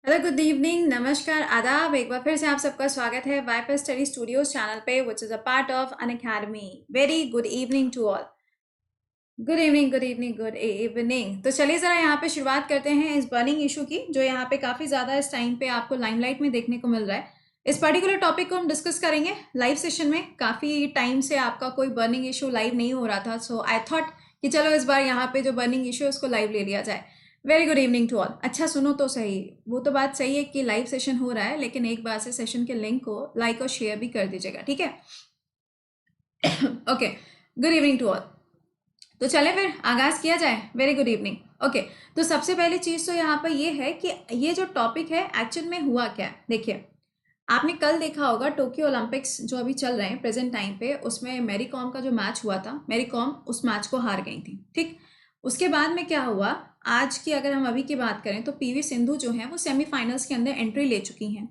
Hello, good evening, नमस्कार, आदाब। एक बार फिर से आप सबका स्वागत है वाईपीएस स्टडी स्टूडियोज चैनल पे, which is a part of Unacademy. Very good evening to all. Good evening, good evening, good evening. तो चलिए ज़रा यहाँ पे शुरुआत करते हैं इस बर्निंग इशू की, जो यहाँ पे काफ़ी ज़्यादा इस टाइम पे आपको लाइमलाइट में देखने को मिल रहा है। इस पर्टिकुलर टॉपिक को हम डिस्कस करेंगे लाइव सेशन में। काफ़ी टाइम से आपका कोई बर्निंग इशू लाइव नहीं हो रहा था, सो आई थॉट कि चलो इस बार यहाँ पे जो बर्निंग इशू है उसको लाइव ले लिया जाए। Very good evening to all. अच्छा सुनो तो सही, वो तो बात सही है कि लाइव सेशन हो रहा है, लेकिन एक बार से सेशन के लिंक को लाइक और शेयर भी कर दीजिएगा, ठीक है? Okay, good evening to all. तो चले फिर आगाज किया जाए। Very good evening. ओके, तो सबसे पहली चीज तो यहाँ पर ये है कि ये जो टॉपिक है एक्चुअल में हुआ क्या है। देखिए, आपने कल देखा होगा टोक्यो ओलंपिक्स जो अभी चल रहे हैं प्रेजेंट टाइम पे, उसमें मैरी कॉम का जो मैच हुआ था, मैरी कॉम उस मैच को हार गई थी, ठीक। उसके बाद में क्या हुआ, आज की अगर हम अभी की बात करें तो पीवी सिंधु जो है वो सेमीफाइनल्स के अंदर एंट्री ले चुकी हैं।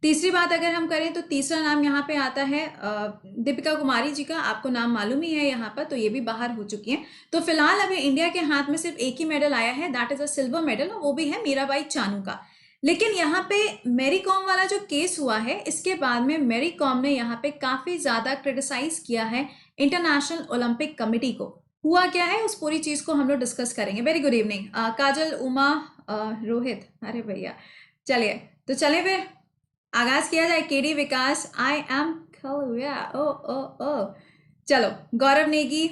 तीसरी बात अगर हम करें तो तीसरा नाम यहाँ पे आता है दीपिका कुमारी जी का। आपको नाम मालूम ही है यहाँ पर, तो ये भी बाहर हो चुकी हैं। तो फिलहाल अभी इंडिया के हाथ में सिर्फ एक ही मेडल आया है, that is a silver medal, और वो भी है मीराबाई चानू का। लेकिन यहाँ पे मैरी कॉम वाला जो केस हुआ है, इसके बाद में मैरी कॉम ने यहाँ पे काफी ज्यादा क्रिटिसाइज किया है इंटरनेशनल ओलंपिक कमिटी को। हुआ क्या है उस पूरी चीज को हम लोग डिस्कस करेंगे। Very good evening Kajal, Uma, Rohit, अरे भैया। चलिए, तो चले फिर आगाज किया जाए। KD Vikas, I am oh oh oh. चलो, Gaurav Negi,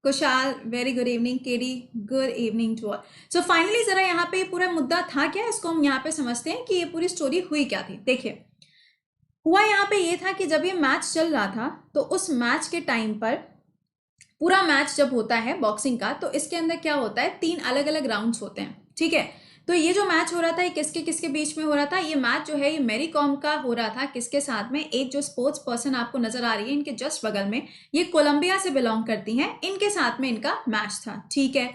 Kushal, very good evening. KD, good evening to all. So finally जरा यहाँ पे पूरा मुद्दा था क्या, इसको हम यहाँ पे समझते हैं कि ये पूरी स्टोरी हुई क्या थी। देखिए, हुआ यहाँ पे ये था कि जब ये मैच चल रहा था तो उस मैच के टाइम पर, पूरा मैच जब होता है बॉक्सिंग का, तो इसके अंदर क्या होता है, 3 अलग अलग राउंड्स होते हैं, ठीक है। तो ये जो मैच हो रहा था ये किसके किसके बीच में हो रहा था, ये मैच जो है ये मैरी कॉम का हो रहा था किसके साथ में, एक जो स्पोर्ट्स पर्सन आपको नजर आ रही है इनके जस्ट बगल में, ये कोलंबिया से बिलोंग करती हैं, इनके साथ में इनका मैच था, ठीक है।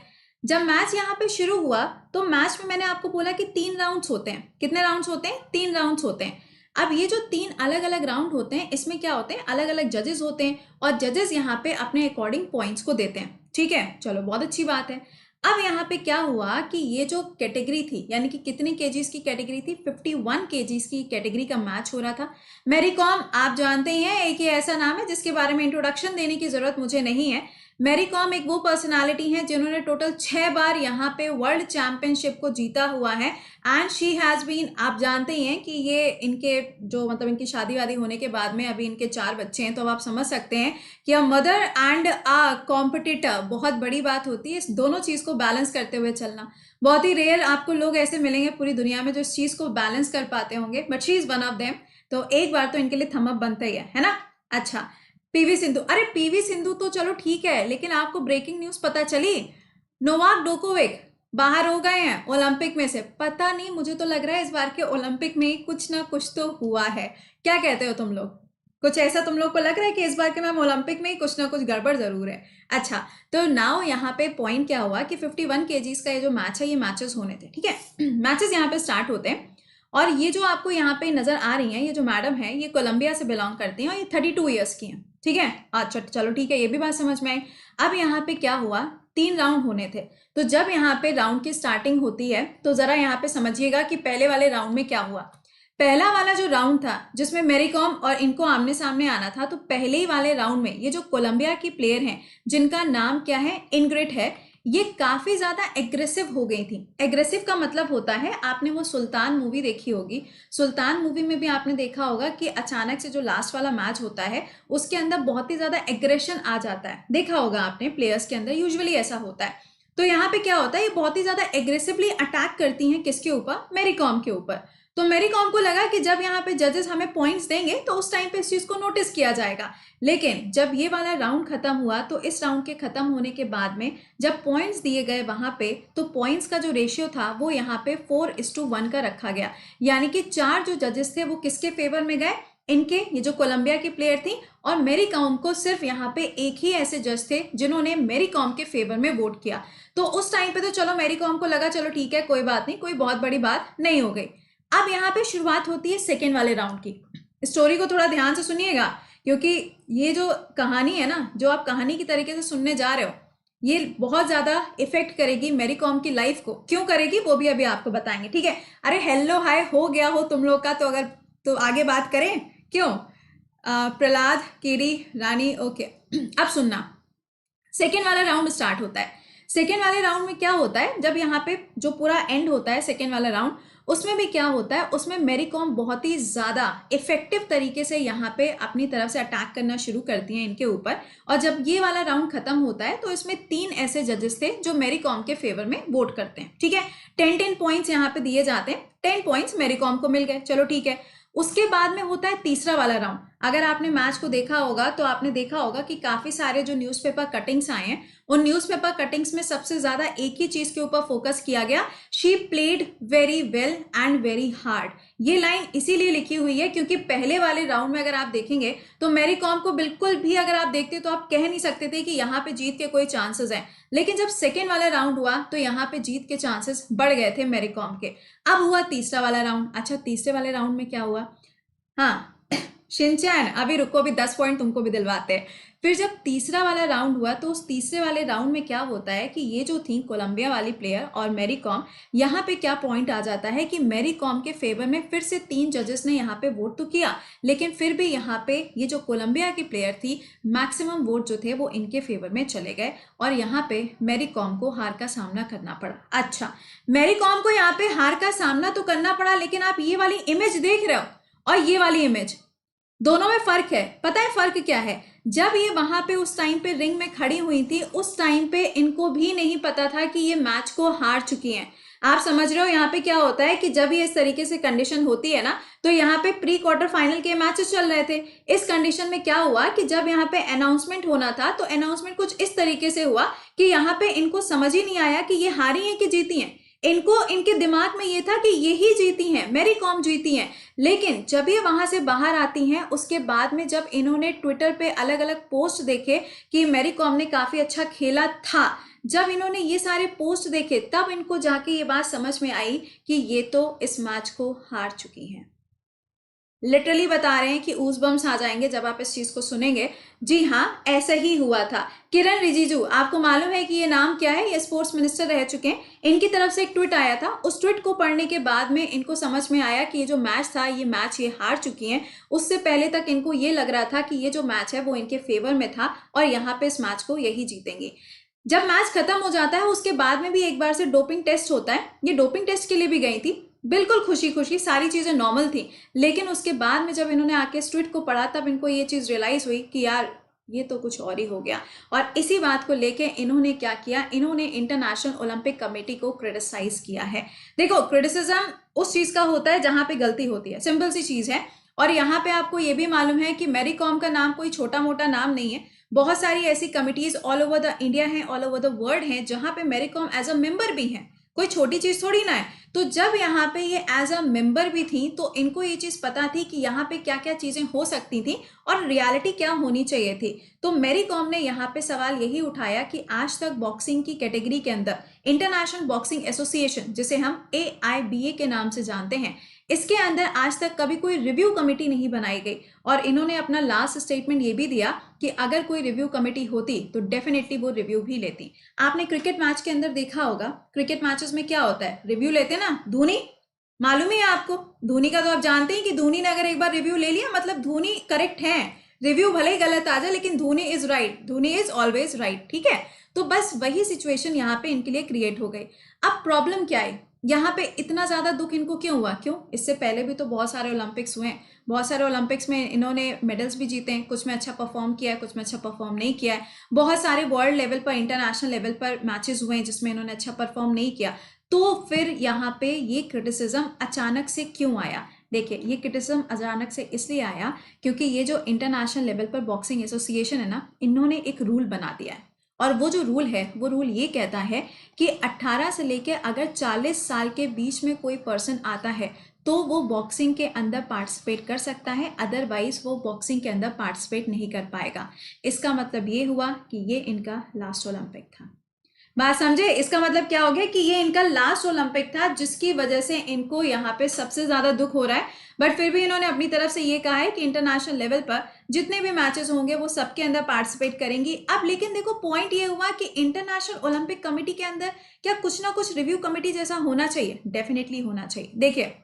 जब मैच यहाँ पे शुरू हुआ तो मैच में मैंने आपको बोला कि 3 राउंड्स होते हैं। कितने राउंड्स होते हैं? 3 राउंड्स होते हैं। अब ये जो 3 अलग अलग राउंड होते हैं, इसमें क्या होते हैं, अलग अलग जजेस होते हैं, और जजेस यहाँ पे अपने अकॉर्डिंग पॉइंट्स को देते हैं, ठीक है। चलो, बहुत अच्छी बात है। अब यहाँ पे क्या हुआ कि ये जो कैटेगरी थी, यानी कि कितनी केजीज की कैटेगरी थी, 51 केजीज की कैटेगरी का मैच हो रहा था। मैरी कॉम आप जानते ही हैं, एक ही ऐसा नाम है जिसके बारे में इंट्रोडक्शन देने की जरूरत मुझे नहीं है। मैरी कॉम एक वो पर्सनालिटी है जिन्होंने टोटल 6 बार यहाँ पे वर्ल्ड चैंपियनशिप को जीता हुआ है। एंड शी हैज बीन, आप जानते ही हैं कि ये इनके जो मतलब इनकी शादी वादी होने के बाद में अभी इनके 4 बच्चे हैं, तो अब आप समझ सकते हैं कि a mother and a competitor बहुत बड़ी बात होती है। इस दोनों चीज को बैलेंस करते हुए चलना बहुत ही रेयर आपको लोग ऐसे मिलेंगे पूरी दुनिया में जो इस चीज को बैलेंस कर पाते होंगे, but she is one of them. तो एक बार तो इनके लिए थम अप बनता ही है ना। अच्छा, पीवी सिंधु, अरे पीवी सिंधु तो चलो ठीक है, लेकिन आपको ब्रेकिंग न्यूज पता चली, नोवाक जोकोविच बाहर हो गए हैं ओलंपिक में से। पता नहीं, मुझे तो लग रहा है इस बार के ओलंपिक में कुछ ना कुछ तो हुआ है। क्या कहते हो तुम लोग? कुछ ऐसा तुम लोग को लग रहा है कि इस बार के मैम ओलंपिक में ही कुछ ना कुछ गड़बड़ जरूर है? अच्छा, तो नाउ यहाँ पे पॉइंट क्या हुआ कि 51 केजीज का ये जो मैच है, ये मैचेस होने थे, ठीक है। मैचेस यहाँ पे स्टार्ट होते हैं, और ये जो आपको यहाँ पे नजर आ रही हैं, ये जो मैडम है, ये कोलंबिया से बिलोंग करती हैं, और ये 32 ईयर्स की हैं, ठीक है। अच्छा चलो ठीक है, ये भी बात समझ में आई। अब यहाँ पे क्या हुआ, 3 राउंड होने थे। तो जब यहाँ पे राउंड की स्टार्टिंग होती है तो जरा यहाँ पे समझिएगा कि पहले वाले राउंड में क्या हुआ। पहला वाला जो राउंड था जिसमें मैरी कॉम और इनको आमने सामने आना था, तो पहले ही वाले राउंड में ये जो कोलंबिया की प्लेयर हैं, जिनका नाम क्या है, इनग्रिड है, ये काफी ज्यादा एग्रेसिव हो गई थी। एग्रेसिव का मतलब होता है, आपने वो सुल्तान मूवी देखी होगी, सुल्तान मूवी में भी आपने देखा होगा कि अचानक से जो लास्ट वाला मैच होता है उसके अंदर बहुत ही ज्यादा एग्रेशन आ जाता है, देखा होगा आपने प्लेयर्स के अंदर, यूजुअली ऐसा होता है। तो यहाँ पे क्या होता है, ये बहुत ही ज्यादा एग्रेसिवली अटैक करती हैं किसके ऊपर, मैरी कॉम के ऊपर। तो मैरी कॉम को लगा कि जब यहाँ पे जजेस हमें पॉइंट्स देंगे तो उस टाइम पे इस चीज को नोटिस किया जाएगा। लेकिन जब ये वाला राउंड खत्म हुआ, तो इस राउंड के खत्म होने के बाद में जब पॉइंट्स दिए गए वहां पे, तो पॉइंट्स का जो रेशियो था वो यहाँ पे 4:1 का रखा गया। यानी कि 4 जो जजेस थे वो किसके फेवर में गए, इनके, ये जो कोलंबिया की प्लेयर थी। और मैरी कॉम को सिर्फ यहाँ पे एक ही ऐसे जज थे जिन्होंने मैरी कॉम के फेवर में वोट किया। तो उस टाइम पे तो चलो मैरी कॉम को लगा चलो ठीक है, कोई बात नहीं, कोई बहुत बड़ी बात नहीं हो गई। अब यहाँ पे शुरुआत होती है सेकेंड वाले राउंड की। स्टोरी को थोड़ा ध्यान से सुनिएगा, क्योंकि ये जो कहानी है ना, जो आप कहानी की तरीके से सुनने जा रहे हो, ये बहुत ज्यादा इफेक्ट करेगी मैरी कॉम की लाइफ को। क्यों करेगी वो भी अभी आपको बताएंगे, ठीक है। अरे हेलो हाय हो गया हो तुम लोग का, तो अगर तो आगे बात करें क्यों। प्रहलाद, कीरी, रानी, ओके। अब सुनना, सेकेंड वाला राउंड स्टार्ट होता है। सेकेंड वाले राउंड में क्या होता है, जब यहाँ पे जो पूरा एंड होता है सेकेंड वाला राउंड, उसमें भी क्या होता है, उसमें मैरी कॉम बहुत ही ज्यादा इफेक्टिव तरीके से यहाँ पे अपनी तरफ से अटैक करना शुरू करती हैं इनके ऊपर। और जब ये वाला राउंड खत्म होता है तो इसमें 3 ऐसे जजेस थे जो मैरी कॉम के फेवर में वोट करते हैं, ठीक है। 10 पॉइंट्स यहाँ पे दिए जाते हैं, 10 पॉइंट्स मैरी कॉम को मिल गए, चलो ठीक है। उसके बाद में होता है तीसरा वाला राउंड। अगर आपने मैच को देखा होगा तो आपने देखा होगा कि काफी सारे जो न्यूज़पेपर कटिंग्स आए हैं, उन न्यूज़पेपर कटिंग्स में सबसे ज्यादा एक ही चीज के ऊपर फोकस किया गया, she played very well and very hard. ये लाइन इसीलिए लिखी हुई है क्योंकि पहले वाले राउंड में अगर आप देखेंगे तो मैरी कॉम को बिल्कुल भी, अगर आप देखते तो आप कह नहीं सकते थे कि यहाँ पे जीत के कोई चांसेस हैं। लेकिन जब सेकेंड वाला राउंड हुआ तो यहाँ पे जीत के चांसेस बढ़ गए थे मैरी कॉम के। अब हुआ तीसरा वाला राउंड। अच्छा, तीसरे वाले राउंड में क्या हुआ, हाँ शिनचैन अभी रुको, अभी 10 पॉइंट तुमको भी दिलवाते हैं। फिर जब तीसरा वाला राउंड हुआ तो उस तीसरे वाले राउंड में क्या होता है कि ये जो थी कोलंबिया वाली प्लेयर और मैरी कॉम, यहाँ पे क्या पॉइंट आ जाता है कि मैरी कॉम के फेवर में फिर से 3 जजेस ने यहाँ पे वोट तो किया, लेकिन फिर भी यहाँ पे ये जो कोलंबिया की प्लेयर थी, मैक्सिमम वोट जो थे वो इनके फेवर में चले गए और यहाँ पे मैरी कॉम को हार का सामना करना पड़ा। अच्छा, मैरी कॉम को यहाँ पे हार का सामना तो करना पड़ा, लेकिन आप ये वाली इमेज देख रहे हो और ये वाली इमेज, दोनों में फर्क है। पता है फर्क क्या है, जब ये वहां पे उस टाइम पे रिंग में खड़ी हुई थी, उस टाइम पे इनको भी नहीं पता था कि ये मैच को हार चुकी हैं। आप समझ रहे हो यहाँ पे क्या होता है कि जब ये इस तरीके से कंडीशन होती है ना, तो यहाँ पे प्री क्वार्टर फाइनल के मैचेस चल रहे थे। इस कंडीशन में क्या हुआ कि जब यहाँ पे अनाउंसमेंट होना था तो अनाउंसमेंट कुछ इस तरीके से हुआ कि यहाँ पे इनको समझ ही नहीं आया कि ये हारी है कि जीती हैं। इनको, इनके दिमाग में ये था कि ये ही जीती हैं, मैरी कॉम जीती हैं। लेकिन जब ये वहां से बाहर आती हैं, उसके बाद में जब इन्होंने ट्विटर पे अलग अलग पोस्ट देखे कि मैरी कॉम ने काफी अच्छा खेला था, जब इन्होंने ये सारे पोस्ट देखे तब इनको जाके ये बात समझ में आई कि ये तो इस मैच को हार चुकी हैं। लिटरली बता रहे हैं कि ऊज़बम्स आ जाएंगे जब आप इस चीज को सुनेंगे। जी हाँ, ऐसा ही हुआ था। किरण रिजिजू, आपको मालूम है कि ये नाम क्या है, ये स्पोर्ट्स मिनिस्टर रह चुके हैं। इनकी तरफ से एक ट्वीट आया था, उस ट्वीट को पढ़ने के बाद में इनको समझ में आया कि ये जो मैच था, ये मैच ये हार चुकी हैं। उससे पहले तक इनको ये लग रहा था कि ये जो मैच है वो इनके फेवर में था और यहाँ पे इस मैच को यही जीतेंगे। जब मैच खत्म हो जाता है उसके बाद में भी एक बार से डोपिंग टेस्ट होता है, ये डोपिंग टेस्ट के लिए भी गई थी, बिल्कुल खुशी खुशी, सारी चीजें नॉर्मल थी। लेकिन उसके बाद में जब इन्होंने आके इस ट्वीट को पढ़ा तब इनको ये चीज रियलाइज हुई कि यार ये तो कुछ और ही हो गया। और इसी बात को लेके इन्होंने क्या किया, इन्होंने इंटरनेशनल ओलंपिक कमेटी को क्रिटिसाइज किया है। देखो, क्रिटिसिज्म उस चीज का होता है जहां पे गलती होती है, सिंपल सी चीज है। और यहाँ पे आपको ये भी मालूम है कि मैरी कॉम का नाम कोई छोटा मोटा नाम नहीं है। बहुत सारी ऐसी committees all over the India हैं, ऑल ओवर द वर्ल्ड हैं, जहां पे Mary Kom as a member भी हैं। कोई छोटी चीज थोड़ी ना है। तो जब यहाँ पे ये एज अ मेंबर भी थी तो इनको ये चीज पता थी कि यहाँ पे क्या क्या चीजें हो सकती थी और रियलिटी क्या होनी चाहिए थी। तो मैरी कॉम ने यहाँ पे सवाल यही उठाया कि आज तक बॉक्सिंग की कैटेगरी के अंदर इंटरनेशनल बॉक्सिंग एसोसिएशन, जिसे हम AIBA के नाम से जानते हैं, इसके अंदर आज तक कभी कोई रिव्यू कमेटी नहीं बनाई गई। और इन्होंने अपना लास्ट स्टेटमेंट ये भी दिया कि अगर कोई रिव्यू कमेटी होती तो डेफिनेटली वो रिव्यू भी लेती। आपने क्रिकेट मैच के अंदर देखा होगा, क्रिकेट मैचेस में क्या होता है, रिव्यू लेते ना धोनी, मालूम ही है आपको। धोनी का तो आप जानते हैं कि धोनी ने अगर एक बार रिव्यू ले लिया मतलब धोनी करेक्ट है। रिव्यू भले ही गलत आ जाए लेकिन Dhoni is right, Dhoni is always right, ठीक है। तो बस वही सिचुएशन यहाँ पे इनके लिए क्रिएट हो गई। अब प्रॉब्लम क्या है यहाँ पे, इतना ज्यादा दुख इनको क्यों हुआ, क्यों, इससे पहले भी तो बहुत सारे ओलंपिक्स हुए हैं, बहुत सारे ओलंपिक्स में इन्होंने मेडल्स भी जीते हैं, कुछ में अच्छा परफॉर्म किया है, कुछ में अच्छा परफॉर्म नहीं किया है। बहुत सारे वर्ल्ड लेवल पर, इंटरनेशनल लेवल पर मैचेस हुए हैं जिसमें इन्होंने अच्छा परफॉर्म नहीं किया। तो फिर यहाँ पे ये क्रिटिसिज्म अचानक से क्यों आया। देखिए, ये क्रिटिसिज्म अचानक से इसलिए आया क्योंकि ये जो इंटरनेशनल लेवल पर बॉक्सिंग एसोसिएशन है ना, इन्होंने एक रूल बना दिया है। और वो जो रूल है, वो रूल ये कहता है कि 18 से लेकर अगर 40 साल के बीच में कोई पर्सन आता है तो वो बॉक्सिंग के अंदर पार्टिसिपेट कर सकता है, अदरवाइज वो बॉक्सिंग के अंदर पार्टिसिपेट नहीं कर पाएगा। इसका मतलब ये हुआ कि ये इनका लास्ट ओलंपिक था। बात समझे? इसका मतलब क्या हो गया कि ये इनका लास्ट ओलंपिक था जिसकी वजह से इनको यहाँ पे सबसे ज्यादा दुख हो रहा है, बट फिर भी इन्होंने अपनी तरफ से ये कहा है कि इंटरनेशनल लेवल पर जितने भी मैचेस होंगे वो सबके अंदर पार्टिसिपेट करेंगी। अब लेकिन देखो पॉइंट ये हुआ कि इंटरनेशनल ओलंपिक कमेटी के अंदर क्या कुछ ना कुछ रिव्यू कमेटी जैसा होना चाहिए? डेफिनेटली होना चाहिए। देखिए,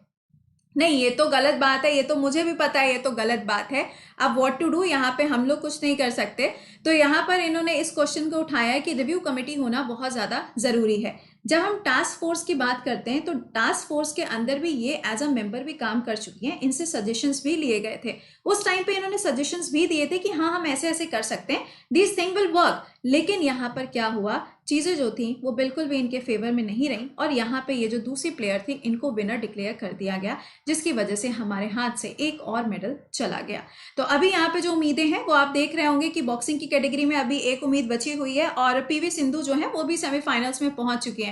नहीं ये तो गलत बात है, ये तो मुझे भी पता है, ये तो गलत बात है। अब व्हाट टू डू, यहाँ पे हम लोग कुछ नहीं कर सकते। तो यहाँ पर इन्होंने इस क्वेश्चन को उठाया है कि रिव्यू कमेटी होना बहुत ज्यादा जरूरी है। जब हम टास्क फोर्स की बात करते हैं तो टास्क फोर्स के अंदर भी ये एज अ मेंबर भी काम कर चुकी हैं, इनसे सजेशंस भी लिए गए थे। उस टाइम पे इन्होंने सजेशंस भी दिए थे कि हाँ हम ऐसे ऐसे कर सकते हैं, दिस थिंग विल वर्क। लेकिन यहाँ पर क्या हुआ, चीजें जो थी वो बिल्कुल भी इनके फेवर में नहीं रही और यहाँ पे ये जो दूसरी प्लेयर थी इनको विनर डिक्लेयर कर दिया गया, जिसकी वजह से हमारे हाथ से एक और मेडल चला गया। तो अभी यहाँ पे जो उम्मीदें हैं वो आप देख रहे होंगे कि बॉक्सिंग की कैटेगरी में अभी एक उम्मीद बची हुई है और पीवी सिंधु जो है वो भी सेमीफाइनल्स में पहुंच चुकी है।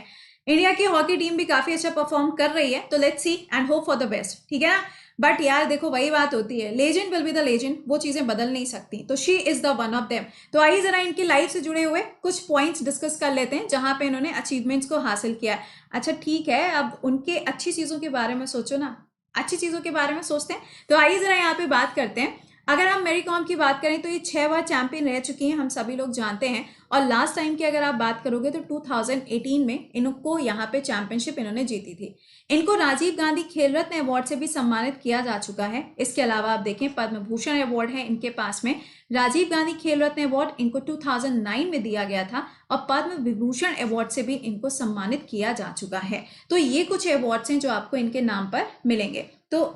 इंडिया की हॉकी टीम भी काफी अच्छा परफॉर्म कर रही है, तो let's see and hope for the best, ठीक है ना। बट यार देखो वही बात होती है, legend will be the legend, वो चीजें बदल नहीं सकती, तो she is the one of them. तो आइए जरा इनकी लाइफ से जुड़े हुए कुछ पॉइंट्स डिस्कस कर लेते हैं जहां पे इन्होंने अचीवमेंट्स को हासिल किया है। अच्छा ठीक है, अब उनके अच्छी चीजों के बारे में सोचो ना, अच्छी चीजों के बारे में सोचते हैं। तो आइए जरा यहाँ पे बात करते हैं। अगर हम मैरी कॉम की बात करें तो ये 6 बार चैंपियन रह चुकी हैं, हम सभी लोग जानते हैं। और लास्ट टाइम की अगर आप बात करोगे तो 2018 में इनको यहाँ पे चैंपियनशिप इन्होंने जीती थी। इनको राजीव गांधी खेल रत्न अवार्ड से भी सम्मानित किया जा चुका है। इसके अलावा आप देखें पद्म भूषण अवार्ड है इनके पास में। राजीव गांधी खेल रत्न अवार्ड इनको 2009 में दिया गया था और पद्म विभूषण अवार्ड से भी इनको सम्मानित किया जा चुका है। तो ये कुछ अवार्ड्स हैं जो आपको इनके नाम पर मिलेंगे। तो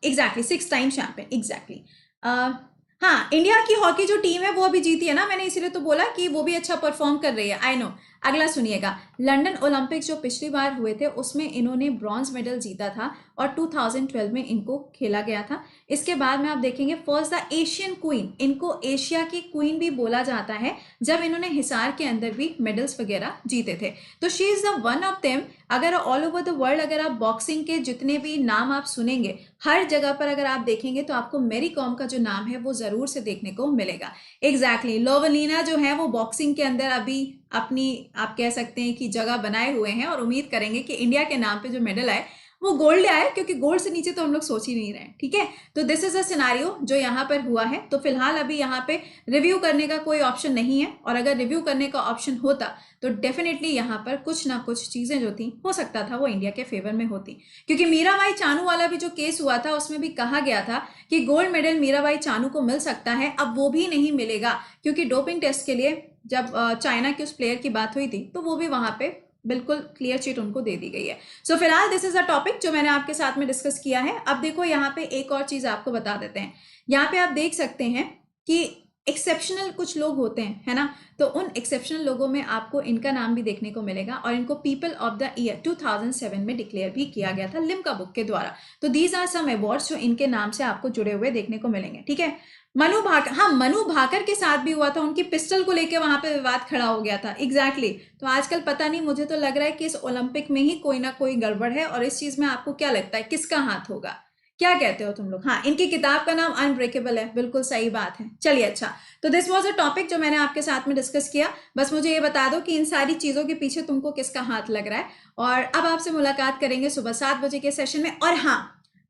एग्जैक्टली 6 टाइम चैंपियन, एग्जैक्टली। हाँ, इंडिया की हॉकी जो टीम है वो अभी जीती है ना, मैंने इसीलिए तो बोला कि वो भी अच्छा परफॉर्म कर रही है, आई नो। अगला सुनिएगा, लंदन ओलंपिक जो पिछली बार हुए थे उसमें इन्होंने ब्रॉन्ज मेडल जीता था और 2012 में इनको खेला गया था। इसके बाद में आप देखेंगे फर्स्ट द एशियन क्वीन, इनको एशिया की क्वीन भी बोला जाता है जब इन्होंने हिसार के अंदर भी मेडल्स वगैरह जीते थे। तो she is the one of them. अगर ऑल ओवर द वर्ल्ड अगर आप बॉक्सिंग के जितने भी नाम आप सुनेंगे, हर जगह पर अगर आप देखेंगे तो आपको मैरी कॉम का जो नाम है वो जरूर से देखने को मिलेगा। एग्जैक्टली, लोवलीना जो है वो बॉक्सिंग के अंदर अभी अपनी आप कह सकते हैं कि जगह बनाए हुए हैं और उम्मीद करेंगे कि इंडिया के नाम पे जो मेडल आए वो गोल्ड आए, क्योंकि गोल्ड से नीचे तो हम लोग सोच ही नहीं रहे, ठीक है। तो दिस इज अ सिनारियो जो यहाँ पर हुआ है। तो फिलहाल अभी यहाँ पे रिव्यू करने का कोई ऑप्शन नहीं है, और अगर रिव्यू करने का ऑप्शन होता तो डेफिनेटली यहाँ पर कुछ ना कुछ चीजें जो थी हो सकता था वो इंडिया के फेवर में होती, क्योंकि मीराबाई चानू वाला भी जो केस हुआ था उसमें भी कहा गया था कि गोल्ड मेडल मीराबाई चानू को मिल सकता है। अब वो भी नहीं मिलेगा, क्योंकि डोपिंग टेस्ट के लिए जब चाइना के उस प्लेयर की बात हुई थी तो वो भी वहां पे बिल्कुल क्लियर चिट उनको दे दी गई है। सो फिलहाल दिस इज अ टॉपिक जो मैंने आपके साथ में डिस्कस किया है। अब देखो यहाँ पे एक और चीज आपको बता देते हैं। यहाँ पे आप देख सकते हैं कि एक्सेप्शनल कुछ लोग होते हैं, है ना। तो उन एक्सेप्शनल लोगों में आपको इनका नाम भी देखने को मिलेगा और इनको पीपल ऑफ द ईयर 2007 में डिक्लेयर भी किया गया था लिम्का बुक के द्वारा। तो दीज आर सम अवार्ड्स जो इनके नाम से आपको जुड़े हुए देखने को मिलेंगे, ठीक है। मनु भाकर, हाँ मनु भाकर के साथ भी हुआ था, उनकी पिस्टल को लेके वहां पे विवाद खड़ा हो गया था, एग्जैक्टली। तो आजकल पता नहीं, मुझे तो लग रहा है कि इस ओलंपिक में ही कोई ना कोई गड़बड़ है, और इस चीज में आपको क्या लगता है किसका हाथ होगा, क्या कहते हो तुम लोग? हाँ, इनकी किताब का नाम अनब्रेकेबल है, बिल्कुल सही बात है। चलिए अच्छा, तो दिस वाज अ टॉपिक जो मैंने आपके साथ में डिस्कस किया। बस मुझे ये बता दो कि इन सारी चीजों के पीछे तुमको किसका हाथ लग रहा है। और अब आपसे मुलाकात करेंगे सुबह 7 बजे के सेशन में। और हाँ,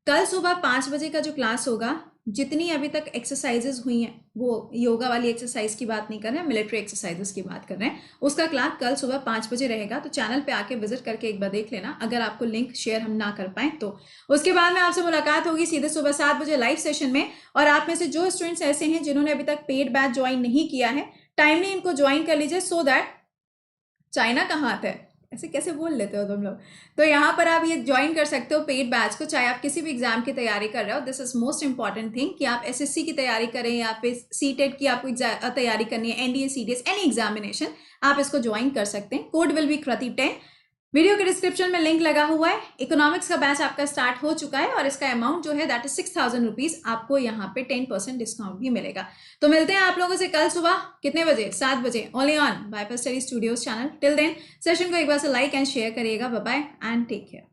कल सुबह 5 बजे का जो क्लास होगा, जितनी अभी तक एक्सरसाइजेस हुई हैं, वो योगा वाली एक्सरसाइज की बात नहीं कर रहे हैं, मिलिट्री एक्सरसाइजेस की बात कर रहे हैं, उसका क्लास कल सुबह 5 बजे रहेगा। तो चैनल पे आके विजिट करके एक बार देख लेना, अगर आपको लिंक शेयर हम ना कर पाए तो। उसके बाद में आपसे मुलाकात होगी सीधे सुबह 7 बजे लाइव सेशन में। और आप में से जो स्टूडेंट्स ऐसे हैं जिन्होंने अभी तक पेड बैच ज्वाइन नहीं किया है, टाइमली इनको ज्वाइन कर लीजिए, सो दैट चाइना का हाथ है, ऐसे कैसे बोल लेते हो तुम लोग। तो यहाँ पर आप ये ज्वाइन कर सकते हो पेड बैच को, चाहे आप किसी भी एग्जाम की तैयारी कर रहे हो। This is most important thing कि आप एसएससी की तैयारी करें या फिर सीटेट की आपको तैयारी करनी है, एनडीए सीडीएस एनी एग्जामिनेशन, आप इसको ज्वाइन कर सकते हैं। कोड विल बी कृति10। वीडियो के डिस्क्रिप्शन में लिंक लगा हुआ है। इकोनॉमिक्स का बैच आपका स्टार्ट हो चुका है और इसका अमाउंट जो है दैट इज 6000 रुपीज। आपको यहाँ पे 10% डिस्काउंट भी मिलेगा। तो मिलते हैं आप लोगों से कल सुबह कितने बजे? 7 बजे, only on bypass study studios channel. Till then session को एक बार से लाइक एंड शेयर करिएगा। Bye bye and take care.